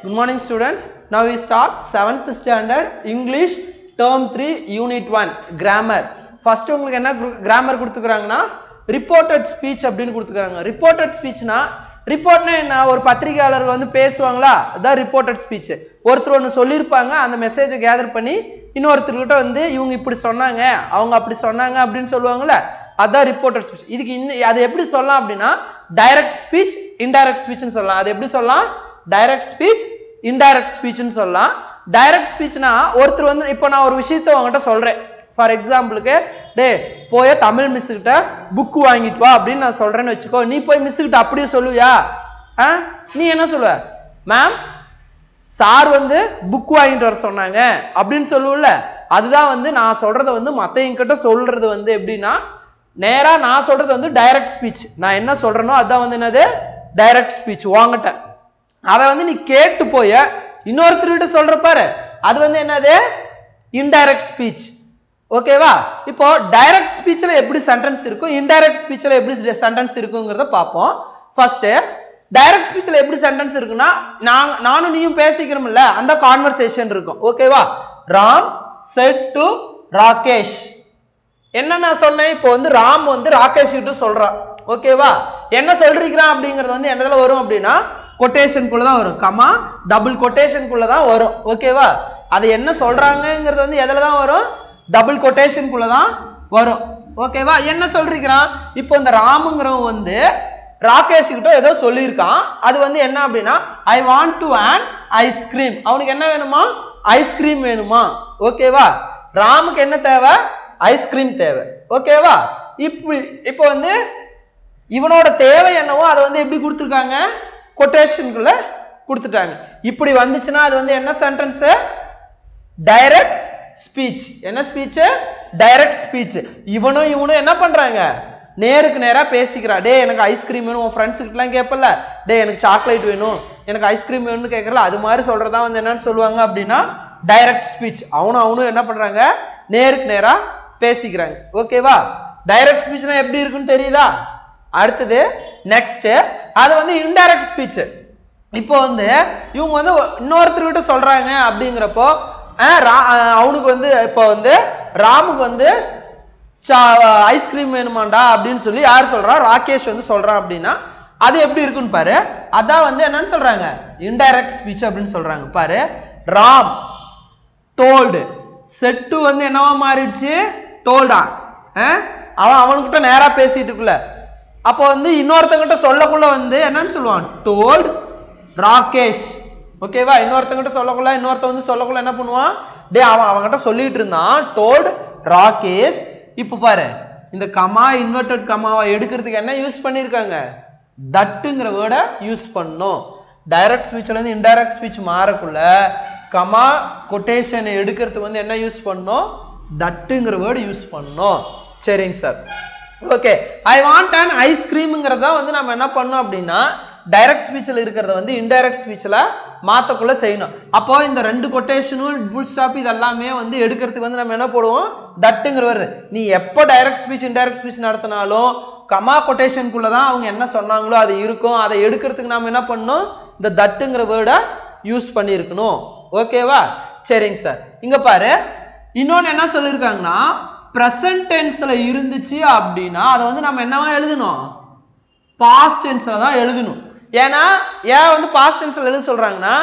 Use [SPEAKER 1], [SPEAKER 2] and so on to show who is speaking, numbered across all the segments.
[SPEAKER 1] Good morning students. Now we start 7th standard English term 3 unit 1 grammar. First உங்களுக்கு என்ன grammar கொடுத்துக்கறாங்கன்னா reported speech அப்படினு கொடுத்துக்கறாங்க. Reported speechனா ரிப்போர்ட்னா என்ன, ஒரு பத்திரிகையாளர் வந்து பேசுவாங்களா, அதான் ரிப்போர்ட்டட் ஸ்பீச். ஒருத்தர் ஒன்று சொல்லியிருப்பாங்க, அந்த மெசேஜை கேதர் பண்ணி இன்னொருத்தர்கிட்ட வந்து இவங்க இப்படி சொன்னாங்க அவங்க அப்படி சொன்னாங்க அப்படின்னு சொல்லுவாங்கல்ல, அதான் ரிப்போர்ட்டட் ஸ்பீச். இதுக்கு அது எப்படி சொல்லலாம் அப்படின்னா டைரக்ட் ஸ்பீச் இன்டைரக்ட் ஸ்பீச்னு சொல்லலாம். அது எப்படி சொல்லலாம், டைரக்ட் ஸ்பீச் இன்டைரக்ட் ஸ்பீச்னு சொல்லலாம். டைரக்ட் ஸ்பீச்னா ஒருத்தர் வந்து இப்போ நான் ஒரு விஷயத்தை உங்ககிட்ட சொல்றேன், ஃபார் எக்ஸாம்பிளுக்கு டே போய் தமிழ் மிஸ் கிட்ட புக் வாங்கிட்டு வா அப்படின்னு நான் சொல்றேன்னு வச்சுக்கோ, நீ போய் மிஸ் கிட்ட அப்படியே சொல்லுவியா? நீ என்ன சொல்லுவ, மேம் சார் வந்து புக் வாங்கிட்டு வர சொன்னாங்க அப்படின்னு சொல்லுவல. அதுதான் வந்து நான் சொல்றத வந்து மத்தவங்க கிட்ட சொல்றது வந்து எப்படின்னா நேரா நான் சொல்றது வந்து டைரக்ட் ஸ்பீச். நான் என்ன சொல்றேனோ அதான் வந்து என்னது டைரக்ட் ஸ்பீச் வாங்கிட்ட. அதை வந்து நீ கேட்டு போய் இன்னொருத்தர்கிட்ட சொல்ற பாரு, அது வந்து என்னது இன்டைரக்ட் ஸ்பீச். ஓகேவா? இப்போ டைரக்ட் ஸ்பீச்ல எப்படி சென்டென்ஸ் இருக்கும், இன்டைரக்ட் ஸ்பீச்ல எப்படி சென்டென்ஸ் இருக்குங்கிறத பார்ப்போம். ஃபர்ஸ்ட் டைரக்ட் ஸ்பீச்ல எப்படி சென்டென்ஸ் இருக்குன்னா நானும் நீயும் பேசிக்கிறோம்ல, அந்த கான்வர்சேஷன் இருக்கும். ஓகேவா? Ram set to Rakesh. என்ன நான் சொன்னேன், இப்போ வந்து ராம் வந்து ராகேஷ் கிட்ட சொல்றான். ஓகேவா? என்ன சொல்றீங்கிறான் அப்படிங்கிறது வந்து என்னதுல வரும் அப்படின்னா கொட்டேஷனுக்குள்ள தான் வரும், கமா டபுள் கொட்டேஷனுக்குள்ள தான் வரும். ஓகேவா? அது என்ன சொல்றாங்கிறது வந்து எதுல தான் வரும், டபுள் கொட்டேஷனுக்குள்ள தான் வரும். ஓகேவா? என்ன சொல்றீங்கிறான், இப்போ இந்த ராமுங்கிறவன் வந்து ராகேஷ் கிட்ட ஏதோ சொல்லியிருக்கான். அது வந்து என்ன அப்படின்னா I want to an ice cream. அவனுக்கு என்ன வேணுமா, ஐஸ்கிரீம் வேணுமா. ஓகேவா? ராமுக்கு என்ன தேவை, ஐஸ்கிரீம் தேவை. ஓகேவா? இப்போ வந்து இவனோட தேவை என்னவோ அதை வந்து எப்படி கொடுத்துருக்காங்க, கொட்டேஷனுக்குள்ள கொடுத்துட்டாங்க. இப்படி வந்துச்சுன்னா அது வந்து என்ன சென்டென்ஸ், டைரக்ட் ஸ்பீச். என்ன ஸ்பீச், டைரக்ட் ஸ்பீச். இவனும் என்ன பண்றாங்க, நேருக்கு நேரா பேசிக்கிறா. டே எனக்கு ஐஸ்கிரீம் வேணும், உன் ஃப்ரெண்ட்ஸ் கிட்டலாம் கேட்பல, டே எனக்கு சாக்லேட் வேணும், எனக்கு ஐஸ்கிரீம் வேணும்னு கேட்கறல, அது மாதிரி சொல்றதா வந்து என்னன்னு சொல்லுவாங்க அப்படின்னா டைரக்ட் ஸ்பீச். அவனும் என்ன பண்றாங்க, நேருக்கு நேரா பேசிக்கிறாங்க. ஓகேவா? டைரக்ட் ஸ்பீச்னா எப்படி இருக்குன்னு தெரியுதா? அடுத்தது நெக்ஸ்ட் அது வந்து இன்டைரக்ட் ஸ்பீச். இப்போ வந்து இவங்க வந்து இன்னொருத்தர்கிட்ட சொல்றாங்க அப்படிங்கிறப்போ அவனுக்கு வந்து இப்போ வந்து ராமுக்கு வந்து ஐஸ்கிரீம் வேணுமாண்டா அப்படின்னு சொல்லி யார் சொல்றா, ராகேஷ் வந்து சொல்றான் அப்படின்னா அது எப்படி இருக்குன்னு பாரு. அதான் வந்து என்னன்னு சொல்றாங்க, இன்டைரக்ட் ஸ்பீச் அப்படின்னு சொல்றாங்க. பாரு, ராம் டோல்டு, செட்டு வந்து என்னவா மாறிடுச்சு, டோல்டா. அவன்கிட்ட நேரா பேசிட்டு இருக்குல்ல, அப்போ வந்து இன்னொருத்தங்கிட்ட சொல்லக்குள்ள வந்து என்னன்னு சொல்லுவான், டோல்ட் ராகேஷ். ஓகேவா? இன்னொருத்தங்கிட்ட சொல்லக்குள்ள இன்னொருத்த வந்து சொல்லக்குள்ள என்ன பண்ணுவான், டே அவன்கிட்ட சொல்லிட்டு இருந்தான் டோல்ட் ராகேஷ். இப்ப பாரு, இந்த கமா இன்வெர்டட் கமாவை எடுக்கிறதுக்கு என்ன யூஸ் பண்ணிருக்காங்க, தட்டுங்கிற வேர்டை யூஸ் பண்ணோம். டைரக்ட் ஸ்பீச்ல இருந்து இன்டைரக்ட் ஸ்பீச் மாறக்குள்ள கமா கொட்டேஷன் எடுக்கிறதுக்கு வந்து என்ன யூஸ் பண்ணோம், தட்டுங்கிற வேர்டு யூஸ் பண்ணோம். சரிங்க sir. Okay, I want an ஐஸ்கிரீம்ங்கிறத வந்து நம்ம என்ன பண்ணோம் அப்படின்னா டைரக்ட் ஸ்பீச்ல இருக்கிறத வந்து இன்டைரக்ட் ஸ்பீச்ல மாத்தக்குள்ள செய்யணும். அப்போ இந்த ரெண்டு கொட்டேஷனும் ஃபுல் ஸ்டாப் இதெல்லாமே வந்து எடுக்கிறதுக்கு வந்து நம்ம என்ன போடுவோம், தட்டுங்கிற வருது. நீ எப்போ டைரக்ட் ஸ்பீச் இன்டைரக்ட் ஸ்பீச் நடத்தினாலும் கமா கொட்டேஷனுக்குள்ள தான் அவங்க என்ன சொன்னாங்களோ அது இருக்கும். அதை எடுக்கிறதுக்கு நாம என்ன பண்ணணும், இந்த தட்டுங்கிற வேர்டை யூஸ் பண்ணியிருக்கணும். ஓகேவா? சரிங்க சார். இங்க பாரு, இன்னொன்னு என்ன சொல்லியிருக்காங்கன்னா பிரசன்ட் டென்ஸ்ல இருந்துச்சு அப்படின்னா அதை வந்து நம்ம என்னவா எழுதணும், பாஸ்ட் டென்ஸ்ல தான் எழுதணும். ஏன்னா ஏன் வந்து பாஸ்ட் டென்ஸ்ல எழுத சொல்றாங்கன்னா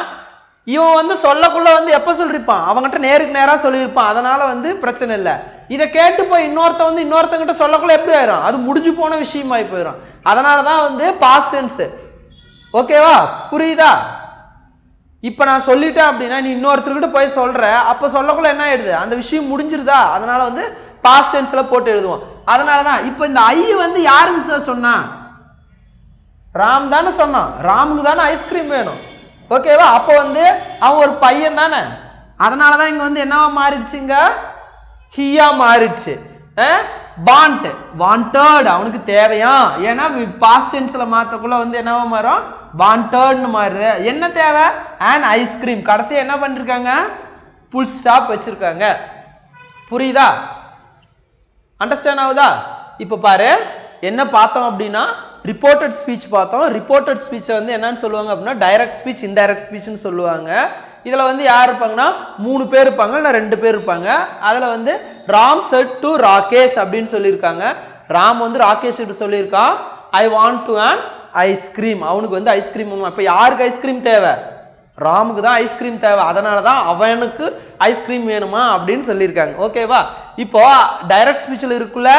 [SPEAKER 1] இவன் வந்து சொல்லக்குள்ள வந்து எப்ப சொல்லிருப்பான், அவங்ககிட்ட நேருக்கு நேரா சொல்லியிருப்பான், அதனால வந்து பிரச்சனை இல்லை. இதை கேட்டு போய் இன்னொருத்தங்கிட்ட சொல்லக்குள்ள எப்படி ஆயிரும், அது முடிஞ்சு போன விஷயமாயி போயிடும். அதனாலதான் வந்து பாஸ்ட் டென்ஸ். ஓகேவா? புரியுதா? இப்ப நான் சொல்லிட்டேன் அப்படின்னா நீ இன்னொருத்தர்கிட்ட போய் சொல்ற, அப்ப சொல்லக்குள்ள என்ன ஆயிடுது, அந்த விஷயம் முடிஞ்சிருதா, அதனால வந்து பாஸ்ட் டென்ஸ்ல போட்டு எழுதுவோம். அதனாலதான் இப்ப இந்த ஐ வந்து யாருங்க சார் சொன்னா, ராம் தானே சொன்னான், ராமுக்கு தானே ஐஸ்கிரீம் வேணும். ஓகேவா? அப்போ வந்து அவன் ஒரு பையன் தானே, அதனாலதான் இங்க வந்து என்னவா மாறிடுச்சுங்க, ஹியா மாறிடுச்சு. வாண்ட் வாண்டட், அவனுக்கு தேவையா, ஏன்னா பாஸ்ட் டென்ஸ்ல மாத்தக்குள்ள வந்து என்னவா மாறும், வாண்டட்னு மாறுது. என்ன தேவை, அண்ட் ஐஸ்கிரீம். கடைசியா என்ன பண்ணிருக்காங்க, ஃபுல் ஸ்டாப் வச்சிருக்காங்க. புரியுதா? அண்டர்ஸ்டாண்ட் ஆகுதா? இப்ப பாரு, என்ன பார்த்தோம் அப்படின்னா ரிப்போர்ட்டட் ஸ்பீச் பார்த்தோம். ரிப்போர்ட்டட் ஸ்பீச் வந்து என்னன்னு சொல்லுவாங்க அப்படின்னா டைரக்ட் ஸ்பீச், இன்டைரக்ட் ஸ்பீச்னு சொல்லுவாங்க. இதுல வந்து யார் இருப்பாங்கன்னா 3 பேர் இருப்பாங்க, இல்ல 2 பேர் இருப்பாங்க. அதுல வந்து ராம் செட் டு ராகேஷ் அப்படின்னு சொல்லியிருக்காங்க. ராம் வந்து ராகேஷ் கிட்ட சொல்லியிருக்கான், I want to an ice cream. அவனுக்கு வந்து ஐஸ்கிரீம் வேணும். இப்ப யாருக்கு ஐஸ்கிரீம் தேவை? ராமுக்கு தான் ஐஸ்கிரீம் தேவை. அதனாலதான் அவனுக்கு ஐஸ்கிரீம் வேணுமா அப்படின்னு சொல்லியிருக்காங்க. ஓகேவா? இப்போ டைரக்ட் ஸ்பீச்ல இருக்குள்ள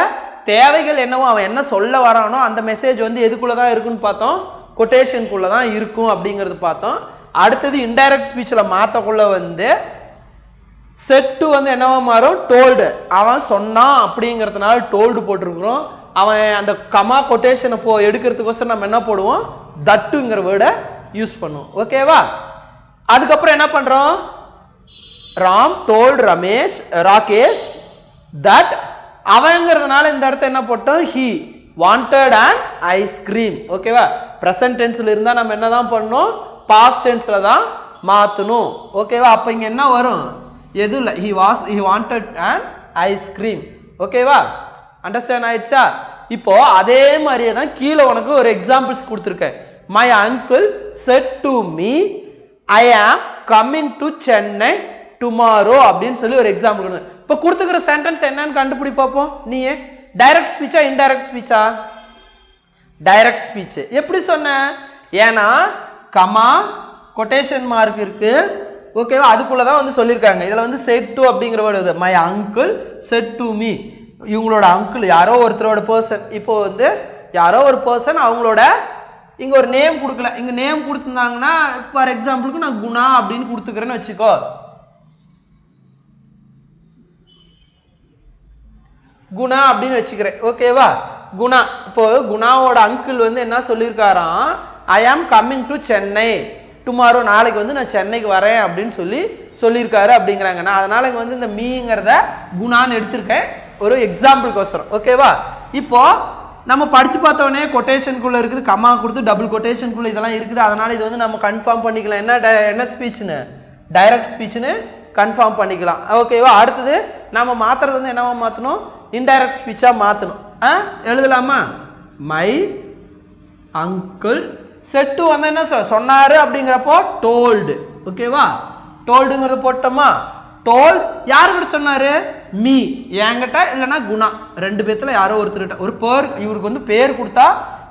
[SPEAKER 1] தேவைகள் என்னவோ, அவன் என்ன சொல்ல வரானோ அந்த மெசேஜ் வந்து எதுக்குள்ளதான் இருக்குன்னு பார்த்தோம், கொட்டேஷனுக்குள்ளதான் இருக்கும் அப்படிங்கறது பார்த்தோம். அடுத்தது இன்டைரக்ட் ஸ்பீச்ல மாத்தக்குள்ள வந்து செட் வந்து என்னவா மாறும், டோல்டு. அவன் சொன்னான் அப்படிங்கறதுனால டோல்டு போட்டிருக்கிறோம். அவன் அந்த கமா கொட்டேஷனை எடுக்கிறதுக்கோசரம் நம்ம என்ன போடுவோம், தட்டுங்கிற வேர்டை யூஸ் பண்ணுவோம். ஓகேவா? அதுக்கப்புறம் என்ன பண்றோம், ராம் டோல்ட் ராகேஷ் தட், அவங்கிறதுனால இந்த இடத்த என்ன போட்டோம், he wanted an ஐஸ்கிரீம். ஓகேவா? பிரசன்ட் டென்ஸ்ல இருந்தா நம்ம என்னதான் பண்ணணும், பாஸ்ட் டென்ஸ்ல தான் மாத்தணும். ஓகேவா? அப்ப இங்க என்ன வரும், எதுவும் இல்ல, he wanted an ஐஸ்கிரீம். ஓகேவா? அண்டர்ஸ்டாண்ட் ஆயிடுச்சா? இப்போ அதே மாதிரியே தான் கீழே உனக்கு ஒரு எக்ஸாம்பிள்ஸ் கொடுத்துருக்கேன். my uncle said to me I am coming to Chennai tomorrow அப்படின்னு சொல்லி ஒரு எக்ஸாம்பிள் கொடுங்க. இப்போ கொடுத்துக்கிற சென்டென்ஸ் என்னன்னு கண்டுபிடி பார்ப்போம். நீயே டைரக்ட் ஸ்பீச்சா இன்டைரக்ட் ஸ்பீச்சா? Direct speech. எப்படி சொன்ன, ஏன்னா கமா கொட்டேஷன் மார்க் இருக்கு. ஓகேவா? அதுக்குள்ளதான் வந்து சொல்லியிருக்காங்க. இதுல வந்து செட் டு அப்படிங்கிற word, my uncle set to me. இவங்களோட அங்கிள் யாரோ ஒருத்தரோட பர்சன். இப்போ வந்து யாரோ ஒரு பர்சன் அவங்களோட இங்க ஒரு நேம் கொடுக்கல, இங்க நேம் கொடுத்திருந்தாங்கன்னா ஃபார் எக்ஸாம்பிளுக்கு நான் குணா அப்படின்னு கொடுத்துக்கிறேன்னு வச்சுக்கோ. குணா அப்படின்னு வச்சுக்கிறேன். ஓகேவா? குணா. இப்போ குணாவோட அங்கிள் வந்து என்ன சொல்லியிருக்காராம், ஐ ஆம் கம்மிங் டு சென்னை டுமாரோ, நாளைக்கு வந்து நான் சென்னைக்கு வரேன் அப்படின்னு சொல்லியிருக்காரு அப்படிங்கிறாங்க. நான் அதனால இங்க வந்து இந்த மீங்கிறத குணான்னு எடுத்திருக்கேன் ஒரு எக்ஸாம்பிள்கோசரம். ஓகேவா? இப்போ நம்ம படிச்சு பார்த்தோன்னே கொட்டேஷனுக்குள்ள இருக்குது, கமா கொடுத்து டபுள் கொட்டேஷனுக்குள்ள இதெல்லாம் இருக்குது. அதனால இது வந்து நம்ம கன்ஃபார்ம் பண்ணிக்கலாம், என்ன ஸ்பீச்னு, டைரக்ட் ஸ்பீச்னு கன்ஃபார்ம் பண்ணிக்கலாம். ஓகேவா? அடுத்தது நம்ம மாத்துறது வந்து என்னவா மாத்தணும், இன்டைரக்ட் ஸ்பீச்சா மாத்தணும். எழுதலாமா, மை அங்கிள் செட்டு வந்து என்ன சொன்னாரு அப்படிங்கிறப்போ டோல்டு. ஓகேவா? டோல்டுங்கிறது போட்டோமா, டோல்ட் யாருக்கிட்ட சொன்னாரு, மீ, என்கிட்ட இல்லைன்னா குணா, 2 பேத்துல யாரோ ஒருத்தர்கிட்ட. ஒரு பேர், இவருக்கு வந்து பேர் கொடுத்தா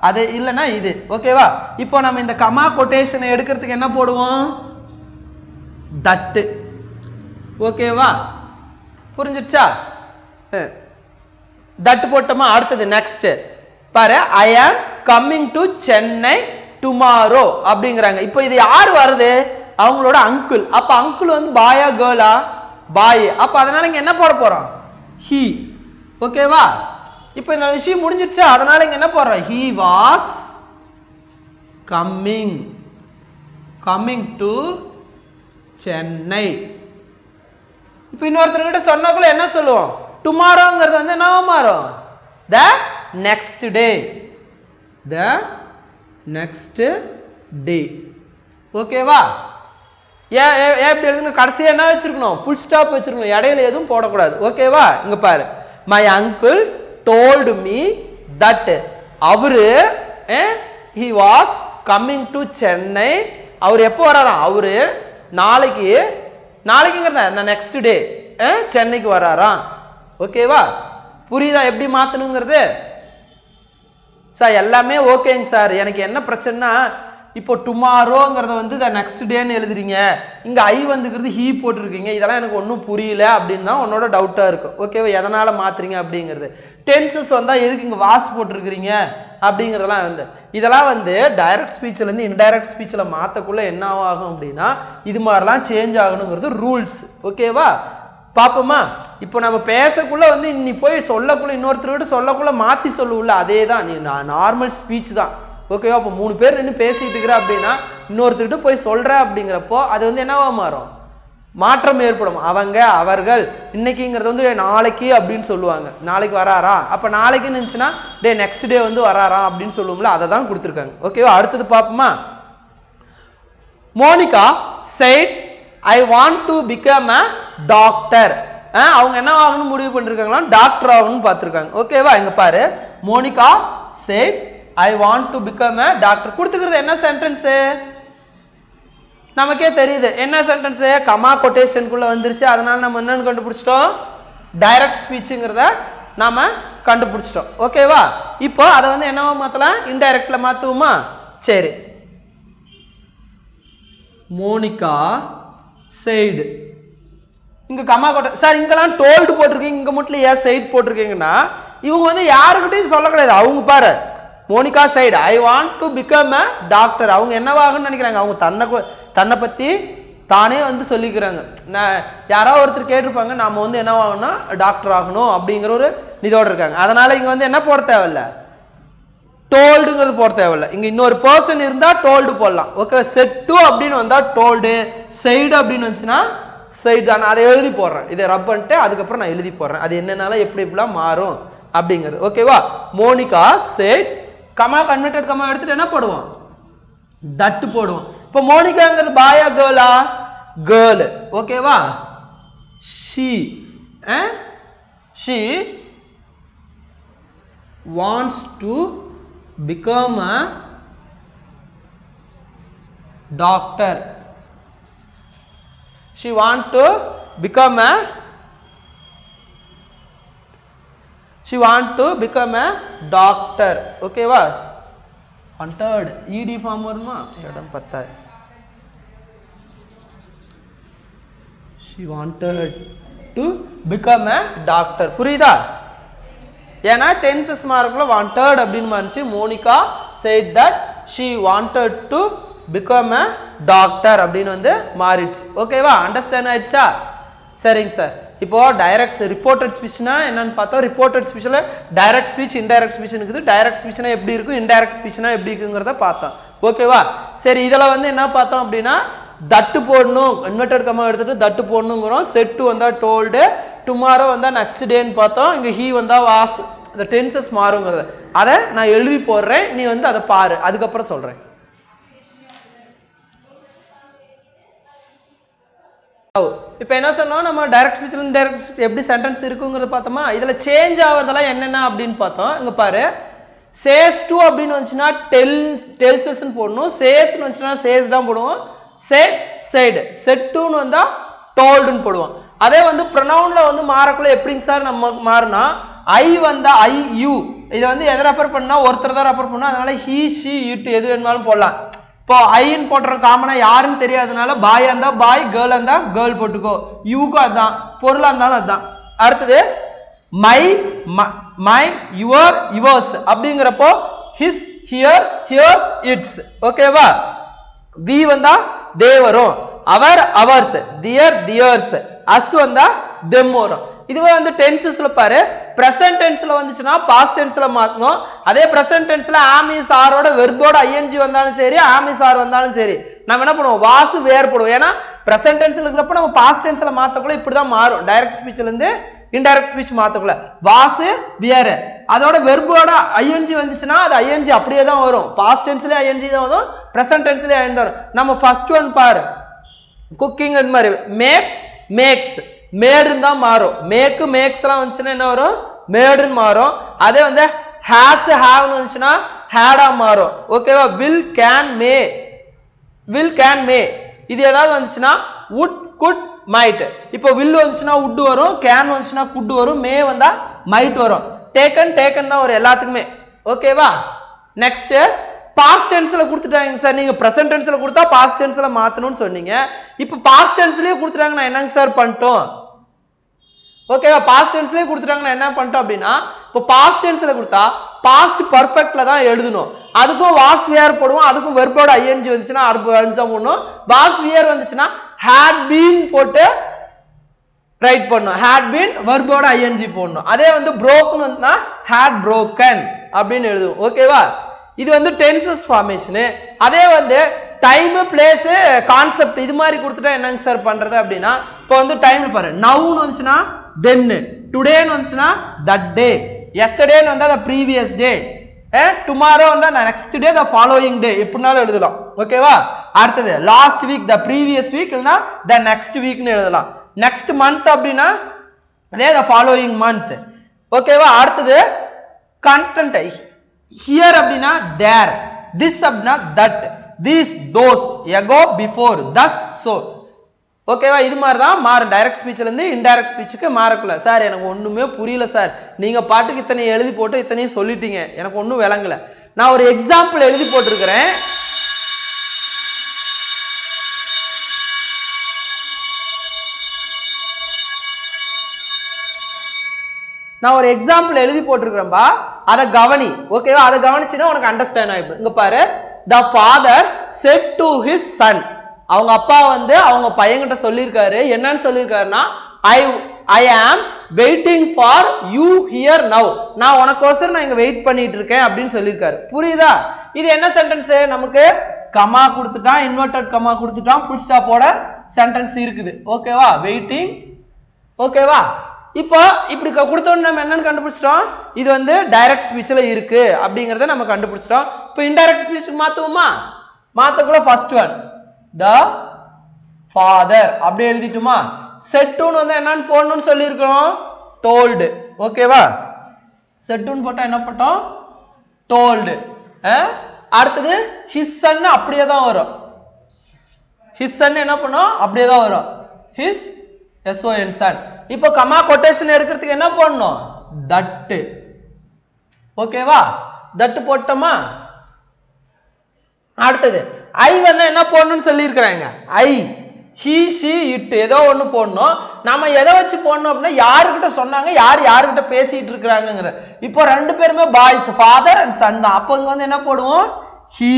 [SPEAKER 1] அது இல்லைன்னா இது. ஓகேவா? இப்போ நம்ம இந்த கமா கொட்டேஷனை எடுக்கிறதுக்கு என்ன போடுவோம், தட்டு. ஓகேவா? புரிஞ்சிடுச்சா? தட்டு போட்டோமா. அடுத்தது நெக்ஸ்ட் பாரு, ஐ ஆம் கம்மிங் டு சென்னை டுமாரோ அப்படிங்கிறாங்க. இப்போ இது யார் வருது, அவங்களோட அங்கிள். அப்ப அங்கிள் வந்து பாயா கேர்ளா, பாய். அப்ப அதனால இங்க என்ன போட போறோம், he. ஓகேவா? இப்போ இந்த விஷயம் முடிஞ்சிருச்சா? அதனால இங்க என்ன போடுறோம், he was coming to Chennai. இப்போ இன்னொருத்தர்கிட்ட சொன்னாக்குள்ள என்ன சொல்லுவோம், டுமாரோங்கிறது வந்து என்னவா மாறும், the next day. ஓகேவா? எப்படி எழுதுங்க, கடைசியா என்ன வச்சிருக்கணும், புல் ஸ்டாப் வச்சிருக்கணும், இடையில எதுவும் போடக்கூடாது. ஓகேவா? இங்க பாரு, my uncle told me that, அவரு he was coming to Chennai. அவர் எப்போ வராராம், அவரு நாளைக்குங்கிறத நெக்ஸ்ட் டே சென்னைக்கு வராராம். ஓகேவா? புரியுதா எப்படி மாத்தணுங்கிறது? சார் எல்லாமே ஓகேங்க சார், எனக்கு என்ன பிரச்சனைனா இப்போ டுமாரோங்கிறத வந்து நெக்ஸ்ட் டேன்னு எழுதுறீங்க, இங்க ஐ வந்துக்கிறது ஹீ போட்டிருக்கீங்க, இதெல்லாம் எனக்கு ஒன்றும் புரியல அப்படின்னு தான் உன்னோட டவுட்டா இருக்கும். ஓகேவா? எதனால மாத்துறீங்க அப்படிங்கிறது. டென்சஸ் வந்தா எதுக்கு இங்க வாஸ் போட்டிருக்கிறீங்க அப்படிங்கிறதெல்லாம் வந்து இதெல்லாம் வந்து டைரக்ட் ஸ்பீச்ல இருந்து இன்டைரக்ட் ஸ்பீச்ல மாத்தக்குள்ள என்ன ஆகும் அப்படின்னா இது மாதிரிலாம் சேஞ்ச் ஆகணுங்கிறது ரூல்ஸ். ஓகேவா? பாப்போமா? இப்போ நம்ம பேசக்குள்ள வந்து நீ போய் சொல்லக்குள்ள இன்னொருத்தர்கிட்ட சொல்லக்குள்ள மாத்தி சொல்லுவுல, அதே தான், நீ நார்மல் ஸ்பீச் தான். ஓகேவா? அப்போ 3 பேர் நின்று பேசிட்டு இருக்கிற அப்படின்னா இன்னொருத்தர்கிட்ட போய் சொல்ற அப்படிங்கிறப்போ அது வந்து என்னவா மாறும், மாற்றம் ஏற்படும். அவங்க அவர்கள் இன்னைக்குங்கிறது வந்து நாளைக்கு அப்படின்னு சொல்லுவாங்க, நாளைக்கு வராரா, அப்ப நாளைக்குன்னு இருந்துச்சுன்னா டே நெக்ஸ்ட் டே வந்து வராரா அப்படின்னு சொல்லுவோம்ல, அதை தான் கொடுத்துருக்காங்க. ஓகேவா? அடுத்தது பாப்போமா, Monica said I want to become a doctor. அவங்க என்ன ஆகணும்னு முடிவு பண்ணிருக்காங்களா, டாக்டர் ஆகணும்னு பார்த்திருக்காங்க. ஓகேவா? இங்க பாரு, Monica said I want to become a doctor. கொடுத்துக்கிறது என்ன சென்டென்ஸ் நமக்கே தெரியுது. என்ன சென்டென்ஸ்? கமா கொட்டேஷனுக்குள்ள வந்துருச்சு. அதனால நம்ம என்னன்னு கண்டுபிடிச்சிட்டோம்? டைரக்ட் ஸ்பீச்ங்கிறத நாம கண்டுபிடிச்சிட்டோம். ஓகேவா? இப்போ அதை வந்து என்னவா மாத்தலாம்? இன்டைரக்ட்ல மாத்துவோமா? சரி. Monica said. இங்க கமா கொட்ட சார் இங்கெல்லாம் told போட்டிருக்கீங்க, இங்க மட்டும் ஏன் said போட்டிருக்கீங்கன்னா இவங்க வந்து யாருக்கிட்டையும் சொல்ல கிடையாது. அவங்க பாரு Monica said I want to become a doctor. அவங்க என்னவாகணும்னு நினைக்கிறாங்க? அவங்க தன்னை பத்தி தானே வந்து சொல்லிக்கிறாங்க. யாராவது ஒருத்தர் கேட்டிருப்பாங்க நாம வந்து என்னவாகணும்னா டாக்டர் ஆகணும் அப்படிங்கிற ஒரு இதோட இருக்காங்க. அதனால இங்க வந்து என்ன போட தேவையில்ல, டோல்டுங்கிறது போட தேவையில்ல. இங்க இன்னொரு பர்சன் இருந்தா டோல்டு போடலாம். ஓகே, செட் டு அப்படின்னு வந்தா டோல்டு, சைடு அப்படின்னு வந்துச்சுன்னா சைடு. நான் அதை எழுதி போடுறேன், இதை ரப் பண்ணிட்டு அதுக்கப்புறம் நான் எழுதி போடுறேன் அது என்னன்னால எப்படி எப்படிலாம் மாறும் அப்படிங்கிறது. ஓகேவா? Monica said comma converted comma எடுத்துட்டு என்ன போடுவோம்? தட் போடுவோம். இப்போ மோனிகாங்கிறது பாயா கேர்ளா? கேர்ள். ஓகேவா? she wants to become a doctor. She wants to become a doctor. ஓகேவா? wanted ed ஃபார்ம் வருமா? இடம் பத்தா. she wanted to become a doctor. புரியுதா? ஏன்னா டென்சஸ் மார்க்ல wanted அப்படின்னு வந்துச்சு. Monica said that she wanted to become a doctor அப்படின்னு வந்து மாறிடுச்சு. ஓகேவா? அண்டர்ஸ்டாண்ட் ஆயிடுச்சா? சரிங்க சார். இப்போ டைரக்ட் ரிப்போர்ட்டட் ஸ்பீச்னா என்னன்னு பார்த்தோம். ரிப்போர்ட்டட் ஸ்பீச்ல டைரக்ட் ஸ்பீச் இன்டைரக்ட் ஸ்பீச் இருக்குது. டைரக்ட் ஸ்பீச்னா எப்படி இருக்கும், இன்டைரக்ட் ஸ்பீச்னா எப்படி இருக்குங்கிறத பார்த்தோம். ஓகேவா? சரி, இதுல வந்து என்ன பார்த்தோம் அப்படின்னா தட்டு போடணும், இன்வெர்டட் கமா எடுத்துட்டு தட்டு போடணுங்கிறோம். செட் வந்தா டோல்டு, டுமாரோ வந்தா நெக்ஸ்ட் டேன்னு பார்த்தோம். இங்க ஹீ வந்தா வாஸ். இந்த டென்சஸ் மாறுங்கிறத அதை நான் எழுதி போடுறேன், நீ வந்து அதை பாரு, அதுக்கப்புறம் சொல்றேன். இப்போ என்ன சொன்னோம், நம்ம டைரக்ட் ஸ்பீச்ல இன்டைரக்ட் ஸ்பீச் எப்படி சென்டென்ஸ் இருக்குங்கிறத பார்த்தோமா. இதுல சேஞ்ச் ஆவதெல்லாம் என்னென்ன அப்படின்னு பார்த்தோம். இங்க பாரு, சேஸ் டு அப்படின்னு வந்துச்சுன்னா டெல்சஸ்ன்னு போடணும். சேஸ்ன்னு வந்துச்சுன்னா சேஸ் தான் போடுவோம். செட் செட் செட் டுன்னு வந்தா டோல்டுன்னு போடுவோம். அதே வந்து ப்ரொனவுன்ல வந்து மாறக்குள்ள எப்படிங்க சார் நம்ம மாறினா ஐ வந்தா ஐ யூ, இதை வந்து எதை ரெஃபர் பண்ணா ஒருத்தர் தான் ரெஃபர் பண்ணா, அதனால ஹீ ஷி இட் எது வேணுமாலும் போடலாம். இப்போ ஐன்னு போட்டுற காமனா யாருன்னு தெரியாதனால பாயா இருந்தா பாய், கேர்ள் இருந்தா கேர்ள் போட்டுக்கோ. யூக்கும் அதுதான், பொருளா இருந்தாலும் அதுதான். அடுத்தது மை மை யுவர் யுவர்ஸ் அப்படிங்கிறப்போ ஹிஸ் ஹியர் ஹியர்ஸ் இட்ஸ். ஓகேவா? வி வந்தா தே வரும், hour hours, their tears, as வந்தா தெம் வரும். இதுவே வந்து டென்சஸ்ல பாரு, பிரசன்ட் டென்ஸ்ல வந்துச்சுன்னா பாஸ்ட் டென்ஸ்ல மாத்தணும். அதே பிரசன்ட் டென்ஸ்ல ஆம் இஸ் ஆரோட வெர்போட ஐஎன்ஜி வந்தாலும் சரி, ஆம் இஸ் ஆர் வந்தாலும் சரி, நம்ம என்ன பண்ணுவோம், வாசு வேர் போடுவோம். ஏன்னா பிரசன்ட் டென்ஸ்ல இருக்கிறப்ப நம்ம பாஸ்ட் டென்ஸ்ல மாத்தக்குள்ள இப்படிதான் மாறும். டைரக்ட் ஸ்பீச்ல இருந்து இன்டைரக்ட் ஸ்பீச் மாத்தக்குள்ள வாசு வியர், அதோட வெர்போட ஐஎன்ஜி வந்துச்சுன்னா அது ஐஎன்ஜி அப்படியே தான் வரும். பாஸ்ட் டென்ஸ்லயே ஐஎன்ஜி தான் வரும், பிரசன்ட் டென்ஸ்லயே ஐஎன்ஜி வரும். நம்ம ஃபர்ஸ்ட் ஒன் பாரு, குக்கிங் மாதிரி மேக் மேக்ஸ், மேடுன்னு தான் மாறும். மேக்கு மேக்ஸ் எல்லாம் வந்துச்சுன்னா என்ன வரும், மேடுன்னு மாறும். அதே வந்து ஹேஸ் ஹேவ்னு வந்துச்சுன்னா ஹேடா மாறும். ஓகேவா? Will can may, will can may. இது ஏதாவது வந்துச்சுன்னா வுட் குட் மைட். இப்போ வில் வந்துச்சுன்னா உட் வரும், கேன் வந்துச்சுன்னா குட் வரும், மே வந்தா மைட் வரும். டேக்கன் டேக்கன் தான் வரும் எல்லாத்துக்குமே. ஓகேவா? நெக்ஸ்ட் பாஸ்ட் டென்ஸ்ல கொடுத்துட்டாங்க சார், நீங்க பிரசன்ட் டென்ஸ்ல கொடுத்தா பாஸ்ட் டென்ஸ்ல மாத்தணும்னு சொன்னீங்க. இப்போ பாஸ்ட் டென்ஸ்லயே கொடுத்துட்டாங்க, நான் என்னங்க சார் பண்ணிட்டோம்? ஓகேவா? பாஸ்ட் டென்ஸ்லயே கொடுத்துட்டாங்க, நான் என்ன பண்ணிட்டோம் அப்படின்னா, இப்போ பாஸ்ட் டென்ஸ்ல கொடுத்தா பாஸ்ட் பர்ஃபெக்ட்ல தான் எழுதணும். அதுக்கும் வாஸ் வியர் போடுவோம், அதுக்கும் வெர்போட ஐஎன்ஜி வந்துச்சுன்னா தான் போடணும். வாஸ் வியர் வந்துச்சுன்னா had been போட்டு ரைட் பண்ணணும். had been வெர்போட ஐஎன்ஜி போடணும். அதே வந்து broken வந்துனா had broken அப்படின்னு எழுதுவோம். ஓகேவா? இது வந்து டென்சஸ் ஃபார்மேஷன். அதே வந்து டைம் பிளேஸ் கான்செப்ட் இது மாதிரி கொடுத்துட்டா என்னங்க சார் பண்றது அப்படின்னா, இப்போ வந்து டைம்ல பாரு, நவுன்னு வந்துச்சுன்னா தென், டுடேன்னு வந்துச்சுன்னா தட் டே, எஸ்டர்டேன்னு வந்தா த ப்ரீவியஸ் டே, டுமாரோ வந்தா நெக்ஸ்ட் டே த ஃபாலோயிங் டே, எப்படினாலும் எழுதலாம். ஓகேவா? அடுத்தது last week the previous week, இல்லைன்னா த நெக்ஸ்ட் வீக்னு எழுதலாம். நெக்ஸ்ட் மந்த் அப்படின்னா அதே த ஃபாலோயிங் மந்த். ஓகேவா? அடுத்தது கண்டென்ட், here அப்படினா there, this அப்படினா that, these those, ago before, thus so. ஓகேவா? இது மாதிரி தான் மாறும். டைரக்ட் ஸ்பீச்ல இருந்து இன்டைரக்ட் ஸ்பீச்சுக்கு மாறக்கல. சார் எனக்கு ஒண்ணுமே புரியல சார், நீங்க பாட்டுக்கு இத்தனை எழுதி போட்டு இத்தனையும் சொல்லிட்டீங்க, எனக்கு ஒன்றும் விளங்கல. நான் ஒரு எக்ஸாம்பிள் எழுதி போட்டிருக்கிறேன். நான் ஒரு எக்ஸாம்பிள் எழுதி போட்டிருக்கிறேன்பா, அதை கவனி. ஓகேவா? அதை கவனிச்சுன்னா உனக்கு அண்டர்ஸ்டாண்ட் ஆயிடும். இங்க பாரு, the father said to his son, அவங்க அப்பா வந்து அவங்க பையன்கிட்ட சொல்லியிருக்காரு. என்னன்னு சொல்லியிருக்காருன்னா, I am waiting for you here now, நான் உனக்கோசரம் நான் இங்க வெயிட் பண்ணிட்டு இருக்கேன் அப்படின்னு சொல்லியிருக்காரு. புரியுதா? இது என்ன சென்டென்ஸ்? நமக்கு கமா கொடுத்துட்டான், இன்வெர்டட் கமா கொடுத்துட்டான், ஃபுல் ஸ்டாப்போட சென்டென்ஸ் இருக்குது. ஓகேவா? வெயிட்டிங். ஓகேவா? இப்போ இப்படி கொடுத்தோன்னு நம்ம என்னன்னு கண்டுபிடிச்சிட்டோம், இது வந்து டைரக்ட் ஸ்பீச்ல இருக்கு அப்படிங்கறத நம்ம கண்டுபிடிச்சிட்டோம். இப்போ இன்டைரக்ட் ஸ்பீச்சுக்கு மாத்துவோமா? மாத்தக்குள்ள ஃபர்ஸ்ட் ஒன் the father அப்படியே எழுதிட்டுமா? said to வந்து என்னன்னு போடணும்னு சொல்லி இருக்கோம், told. ஓகேவா? said to போட்டா என்ன போட்டோம்? told. அடுத்தது his son அப்படியே தான் வரும். his son என்ன பண்ணோம்? அப்படியே தான் வரும். his son son. இப்போ கமா கொட்டேஷன் எடுக்கிறதுக்கு என்ன பண்ணணும்? that. ஓகேவா? that போட்டோமா? அடுத்தது ஐ வந்து என்ன போடணும்னு சொல்லி இருக்கிறாங்க. ஐ, he, she, it ஏதோ ஒண்ணு போடணும். நாம எதை வச்சு போடணும் அப்படின்னா, யாருக்கிட்ட சொன்னாங்க, யாருக்கிட்ட பேசிட்டு இருக்கிறாங்க. இப்போ ரெண்டு பேருமே பாய்ஸ், ஃபாதர் அண்ட் சன் தான். அப்போ இங்க வந்து என்ன போடுவோம்? he.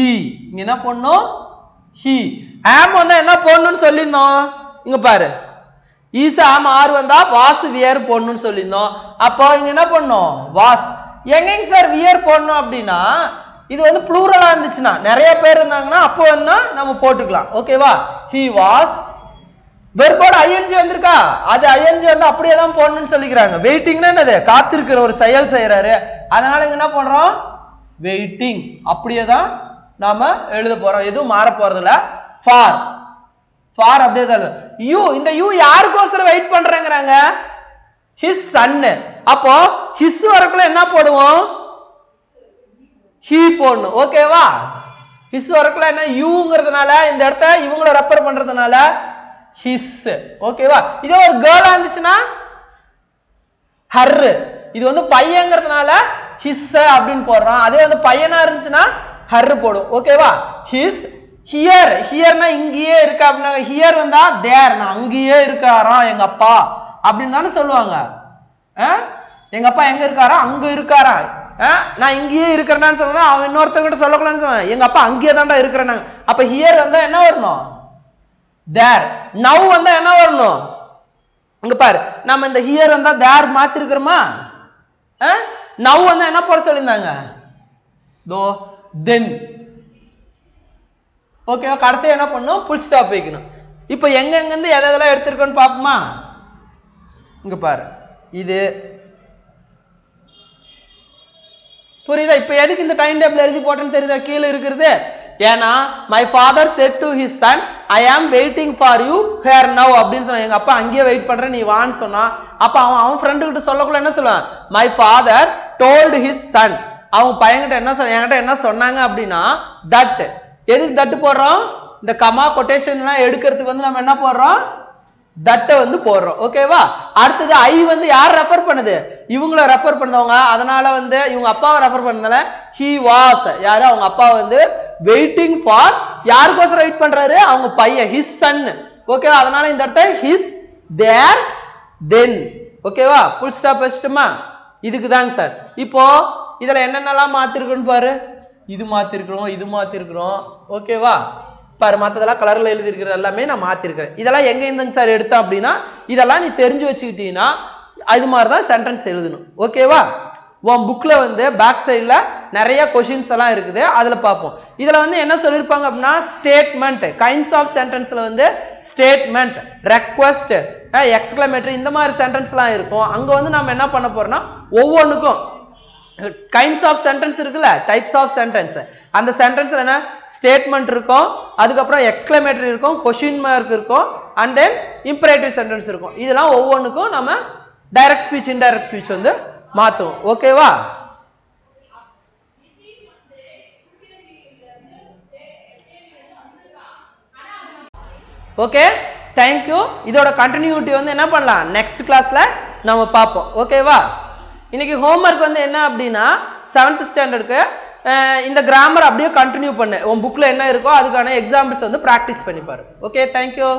[SPEAKER 1] இங்க என்ன போடணும்? he. am வந்து என்ன போடணும்னு சொல்லியிருந்தோம். இங்க பாரு, is am ஆர் வந்தா was wear போடணும்னு சொல்லியிருந்தோம். அப்போ இங்க என்ன பண்ணணும்? was. எங்கங்க சார் வியர் போடணும் அப்படின்னா, இது வந்து ப்ளூரலா இருந்துச்சுன்னா, நிறைய பேர் இருந்தாங்கன்னா அப்போ வந்து நம்ம போட்டுக்கலாம். ஓகேவா? he was. வெர்போட ing வந்திருக்கா, அது ing வந்து அப்படியே தான் போடணும்னு சொல்லிக்கிறாங்க. வெயிட்டிங்னா என்னது? காத்திருக்கிற ஒரு செயல் செய்யறாரு, அதனால இங்க என்ன பண்றோம்? வெயிட்டிங். அப்படியே தான் நாம எழுத போறோம், எதுவும் மாற போறது இல்ல. for, for அப்படியே தான். you, இந்த you யாருக்கோசரம் வெயிட் பண்றேங்கறாங்க? his son. அப்போ his வரக்குள்ள என்ன போடுவோம்? he போடணும். ஓகேவா? his வரக்குள்ள என்ன? youங்கிறதுனால இந்த இடத்தை இவங்கள ரெஃபர் பண்றதுனால his. ஓகேவா? இதே ஒரு கேர்ளா இருந்துச்சுன்னா her. இது வந்து பையங்கிறதுனால his அப்படின்னு போடுறோம். அதே வந்து பையனா இருந்துச்சுன்னா her போடும். ஓகேவா? his. here, hereனா இங்கேயே இருக்கா அப்படின்னா, here வந்தா there, நான் அங்கேயே இருக்காராம் எங்க அப்பா அப்படின்னு தானே சொல்லுவாங்க. எங்க அப்பா எங்க இருக்காரா? அங்க இருக்காரா. நான் இங்கேயே இருக்கிறேன்னு சொன்னா அவன் இன்னொருத்தவங்கிட்ட சொல்லக்கூடாதுன்னு சொன்னான், எங்க அப்பா அங்கேயே தான்டா இருக்கிறேன். அப்ப ஹியர் வந்தா என்ன வரணும்? தேர். நவ் வந்தா என்ன வரணும்? இங்க பாரு, நம்ம இந்த ஹியர் வந்தா தேர் மாத்தி இருக்கிறோமா? நவ் வந்தா என்ன போட சொல்லியிருந்தாங்க? தோ, தென். ஓகேவா? கடைசியா என்ன பண்ணணும்? ஃபுல் ஸ்டாப் வைக்கணும். இப்ப எங்க இருந்து எதெல்லாம் எடுத்திருக்கோன்னு பாப்போமா? இங்க பாரு, இது புரியுதா? இப்ப எதுக்கு இந்த டைம் டேபிள் எழுதி போட்டேன்னு தெரியுதா? கீழே இருக்கிறது ஏன்னா, my father said to his son, I am waiting for you here now அப்படின்னு சொன்னா, எங்க அப்பா அங்கேயே வெயிட் பண்றேன் நீ வான்னு சொன்னா. அப்ப அவன் ஃப்ரெண்டு கிட்ட சொல்லக்குள்ள என்ன சொல்லுவான்? my father told his son. அவங்க பையன்கிட்ட என்ன சொன்ன, என்கிட்ட என்ன சொன்னாங்க அப்படின்னா that. எதுக்கு தட் போடுறோம்? இந்த கமா கொட்டேஷன் எல்லாம் எடுக்கிறதுக்கு வந்து நம்ம என்ன போடுறோம்? தட்டை வந்து போடுறோம். ஓகேவா? அடுத்தது ஐ வந்து யார் ரெஃபர் பண்ணுது? இவங்கள ரெஃபர் பண்ணவங்க, அதனால வந்து இவங்க அப்பாவை ரெஃபர் பண்ணதால he was. யாரு? அவங்க அப்பா வந்து வெயிட்டிங் ஃபார், யாருக்கோசரம் வெயிட் பண்றாரு? அவங்க பையன், his son. ஓகேவா? அதனால இந்த இடத்துல his, there, then. ஓகேவா? ஃபுல் ஸ்டாப் வச்சிட்டுமா? இதுக்கு தாங்க சார். இப்போ இதுல என்னென்னலாம் மாத்திருக்குன்னு பாரு. இது மாத்திருக்கிறோம், இது மாத்திருக்கிறோம். ஓகேவா? பாரு, மற்றதெல்லாம் கலர்ல எழுதி இருக்கிறது எல்லாமே நான் மாத்திருக்கிறேன். இதெல்லாம் எங்க இருந்துங்க சார் எடுத்தேன் அப்படின்னா, இதெல்லாம் நீ தெரிஞ்சு வச்சுக்கிட்டீங்கன்னா அது மாதிரிதான் சென்டென்ஸ் எழுதணும். ஓகேவா? உன் புக்ல வந்து பேக் சைட்ல நிறைய கொஸ்டின்ஸ் எல்லாம் இருக்குது, அதுல பார்ப்போம். இதுல வந்து என்ன சொல்லிருப்பாங்க அப்படின்னா, ஸ்டேட்மெண்ட், கைண்ட்ஸ் ஆஃப் சென்டென்ஸ்ல வந்து ஸ்டேட்மெண்ட், ரெக்வெஸ்ட், எக்ஸ்கிளமேட்டரி, இந்த மாதிரி சென்டென்ஸ் எல்லாம் இருக்கும். அங்க வந்து நம்ம என்ன பண்ண போறோம்னா, ஒவ்வொன்றுக்கும் கைண்ட்ஸ் ஆஃப் சென்டென்ஸ் இருக்குல்ல, டைப்ஸ் ஆஃப் சென்டென்ஸ், அந்த சென்டென்ஸ்ல என்ன ஸ்டேட்மெண்ட் இருக்கும், அதுக்கப்புறம் எக்ஸ்கிளமேட்டரி இருக்கும், கொஸ்டின் மார்க் இருக்கும், அண்ட் தென் இம்பரேட்டிவ் சென்டென்ஸ் இருக்கும். இதெல்லாம் ஒவ்வொன்றுக்கும் நம்ம டைரக்ட் ஸ்பீச், இன்டைரக்ட் ஸ்பீச் வந்து மாத்துவோம். ஓகேவா? Okay thank you. இதோட கண்டினியூட்டி வந்து என்ன பண்ணலாம் நெக்ஸ்ட் கிளாஸ்ல நம்ம பார்ப்போம். ஓகேவா? இன்னைக்கு ஹோம்ஒர்க் வந்து என்ன அப்படின்னா 7th ஸ்டாண்டர்டுக்கு இந்த கிராமர் அப்படியே கண்டினியூ பண்ணு. உன் புக்ல என்ன இருக்கோ அதுக்கான எக்ஸாம்பிள்ஸ் வந்து பிராக்டிஸ் பண்ணி பாரு. Okay thank you.